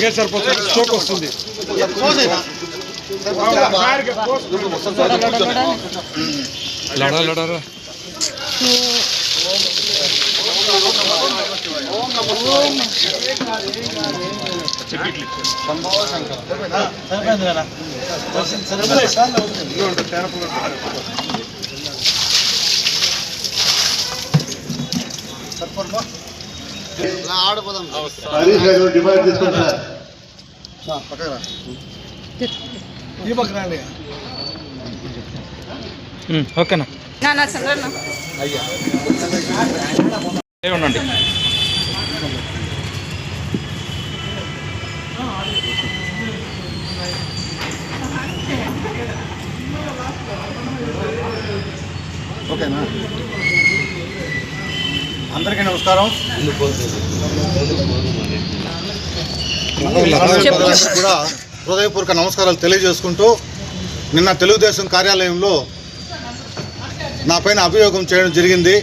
నాకే సరిపోతుంది, స్ట్రోక్ వస్తుంది. లడారా డివైడ్ తీసుకోండి సార్. ఓకేనా ఉండండి. ఓకేనా? అందరికీ నమస్కారం. కూడా హృదయపూర్వక నమస్కారాలు తెలియజేసుకుంటూ, నిన్న తెలుగుదేశం కార్యాలయంలో నా పైన అభియోగం చేయడం జరిగింది.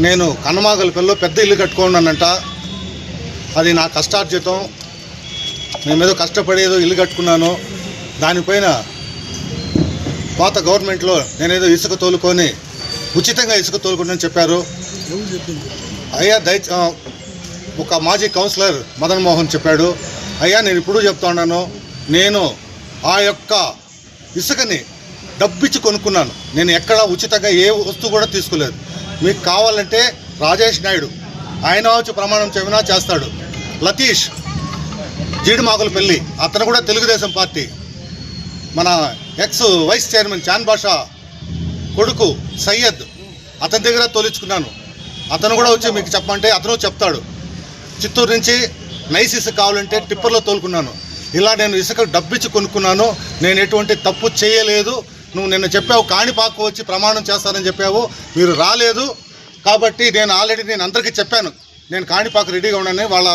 నేను కన్నమాగలపల్లిలో పెద్ద ఇల్లు కట్టుకున్నానంట. అది నా కష్టార్జితం. నేనేదో కష్టపడి ఏదో ఇల్లు కట్టుకున్నాను. దానిపైన పాత గవర్నమెంట్లో నేనేదో ఇసుక తోలుకొని ఉచితంగా ఇసుక తోలుకుంటానని చెప్పారు. అయ్యా ఒక మాజీ కౌన్సిలర్ మదన్ మోహన్ చెప్పాడు. అయ్యా నేను ఇప్పుడు చెప్తా ఉన్నాను, నేను ఆ యొక్క ఇసుకని డబ్బిచ్చి కొనుక్కున్నాను. నేను ఎక్కడ ఉచితంగా ఏ వస్తువు కూడా తీసుకోలేదు. మీకు కావాలంటే రాజేష్ నాయుడు ఆయన వచ్చి ప్రమాణం చెప్పినా చేస్తాడు. లతీష్ జీడిమాకులపల్లి అతను కూడా తెలుగుదేశం పార్టీ, మన ఎక్స్ వైస్ చైర్మన్ చాన్ బాషా కొడుకు సయ్యద్, అతని దగ్గర తోలించుకున్నాను. అతను కూడా వచ్చి మీకు చెప్పమంటే అతను చెప్తాడు. చిత్తూరు నుంచి నైస్ ఇసుక కావాలంటే టిప్పర్లో తోలుకున్నాను. ఇలా నేను ఇసుక డబ్బిచ్చి కొనుక్కున్నాను. నేను ఎటువంటి తప్పు చేయలేదు. నువ్వు నిన్న చెప్పావు కాణిపాకు వచ్చి ప్రమాణం చేస్తానని చెప్పావు, మీరు రాలేదు. కాబట్టి నేను ఆల్రెడీ అందరికీ చెప్పాను, నేను కాణిపాకు రెడీగా ఉన్నానని వాళ్ళ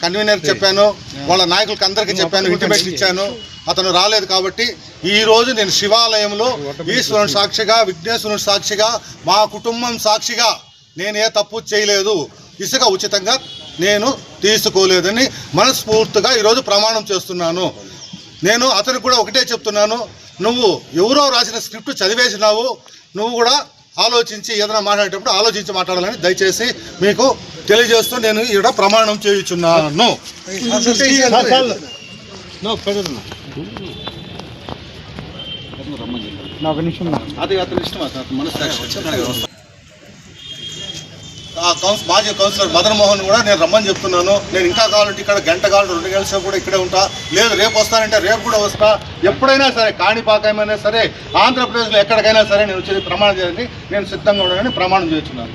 కన్వీనర్ చెప్పాను, వాళ్ళ నాయకులకి అందరికీ చెప్పాను, ఇంటిమేషన్ ఇచ్చాను. అతను రాలేదు. కాబట్టి ఈరోజు నేను శివాలయంలో ఈశ్వరుని సాక్షిగా, విఘ్నేశ్వరుని సాక్షిగా, మా కుటుంబం సాక్షిగా నేను ఏ తప్పు చేయలేదు, ఇసుక ఉచితంగా నేను తీసుకోలేదని మనస్ఫూర్తిగా ఈరోజు ప్రమాణం చేస్తున్నాను. నేను అతనికి కూడా ఒకటే చెప్తున్నాను, నువ్వు ఎవరో రాసిన స్క్రిప్ట్ చదివేసినావు. నువ్వు కూడా ఆలోచించి ఏదైనా మాట్లాడేటప్పుడు ఆలోచించి మాట్లాడాలని దయచేసి మీకు తెలియజేస్తూ నేను ఇక్కడ ప్రమాణం చేయుచున్నాను. మాజీ కౌన్సిలర్ మదన్ మోహన్ కూడా నేను రమ్మని చెప్తున్నాను. నేను ఇంకా కావాలంటే ఇక్కడ గంట కావాలి, 2 గంటల సేపు కూడా ఇక్కడే ఉంటా. లేదు రేపు వస్తానంటే రేపు కూడా వస్తా. ఎప్పుడైనా సరే కాణిపాకమైనా సరే ఆంధ్రప్రదేశ్లో ఎక్కడికైనా సరే నేను వచ్చి ప్రమాణం చేయండి, నేను సిద్ధంగా ఉన్నానని ప్రమాణం చేస్తున్నాను.